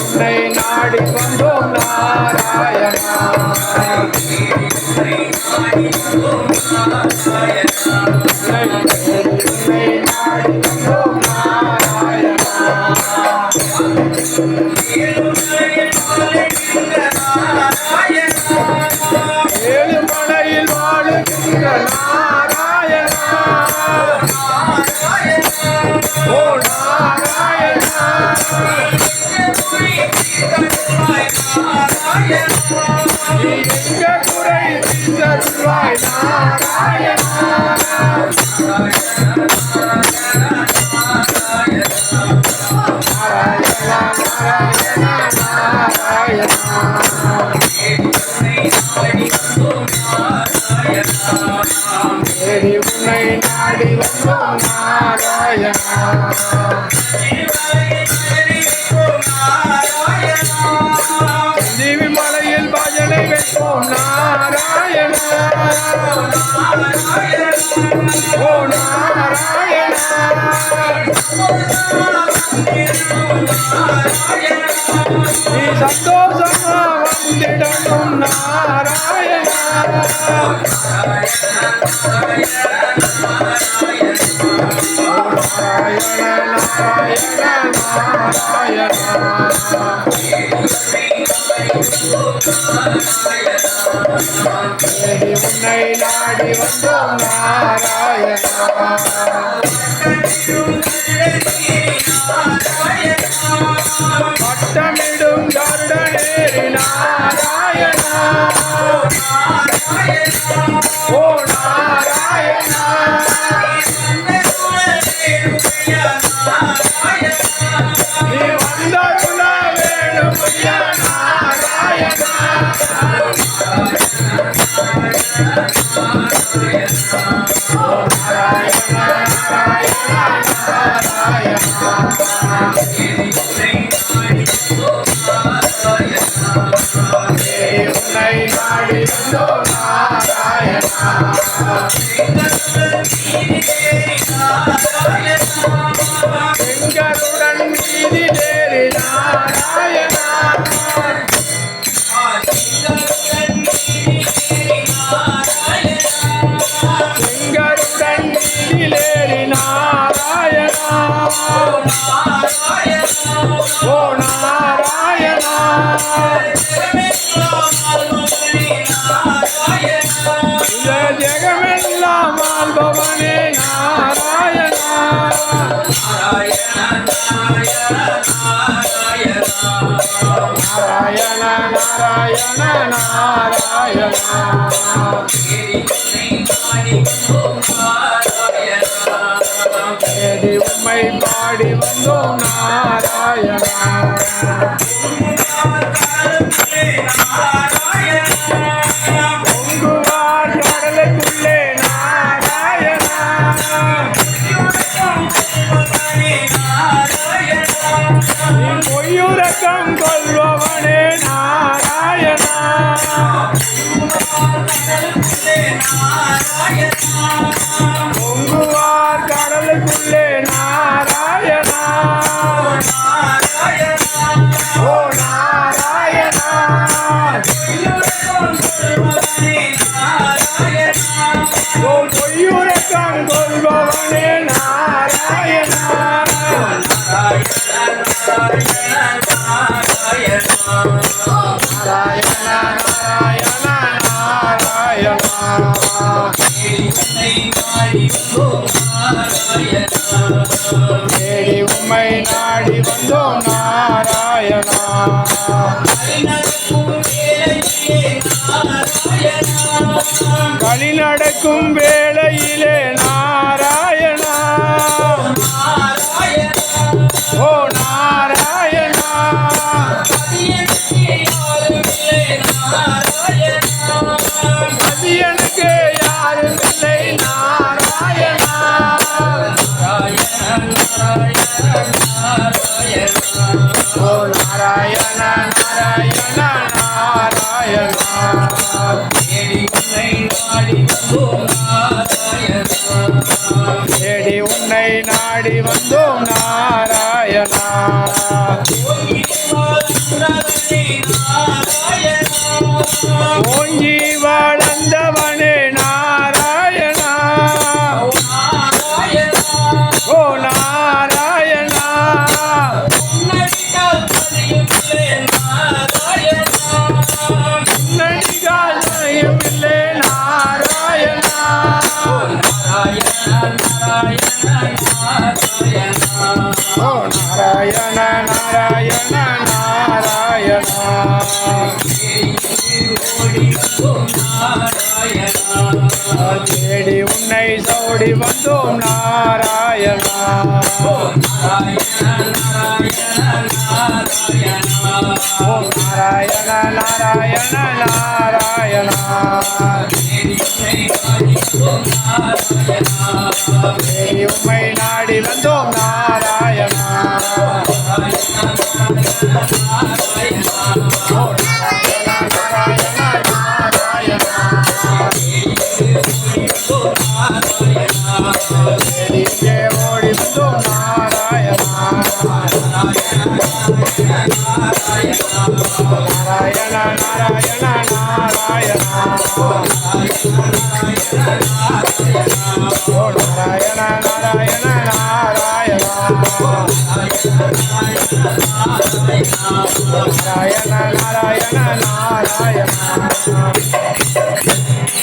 உன்னை நாடி வந்தோம் நாராயணா ஏழுமலையில் வாழுகின்ற நாராயணா ஓ நாராயணா நீ எங்க குறை தீர்த்தருள்வாய் நாராயணா உன்னை நாடி வந்தோம் நாராயணா ஜீவி மலையில் பஜனை வைப்போம் நாராயணா ஓ நாராயணா நீ சந்தோஷமா வந்திடணும் நாராயணா உன்னை நாடி வந்தோம் நாராயணா வட்டமிடும் கருடனேரி நாராயணா ஓ நாராயணா நீ வந்தருள வேணும் நாராயணா உன்னை நாடி வந்தோம் நாராயணா எங்களுடன் மீதி தேறி நாராயணா எங்களுடன் மீதிலேறி நாராயணா ஓ நாராயணா ஜெகமெல்லாம் ஆள்பவனே நாராயணா நாராயண நாராயண நாராயணா தேடி உம்மை பாடி வந்தோம் நாராயணா பொங்குவார் கடலுக்குள்ளே நாராயணா நீ பொய்யுறக்கம் கொள்பவனே நாராயணா பொங்குவார் கடலுக்குள்ளே நாராயணா ஓ நாராயணா ஓ பொய்யுறக்கம் கொள்பவனே நாராயணா நாராயண நாராயண நாராயணா தேடி உம்மை நாடி வந்தோம் நாராயணா வழி நடக்கும் வேளையிலே நாராயணா ஓ நாராயணா அது எனக்கு யாரும் இல்லை நாராயணா நாடி வந்தோம் நாராயணா. ஓங்கி வளர்ந்தவனே நாராயணா. ஓ நாராயணா. நடிகால் இல்லை நாராயணா. ஓ நாராயண நாராயண நாராயணா. தேடி உன்னை சோடி வந்தோம் நாராயணா. ஓ நாராயண நாராயண நாராயணா. தேடி உம்மை நாடி வந்தோம் நாராயணா. தேடியே ஓடி வந்தோம் நாராயணா. நாராயண நாராயண நாராயணா. ஓ நாராயண நாராயண நாராயணா. நாராயண நாராயண நாராயணா.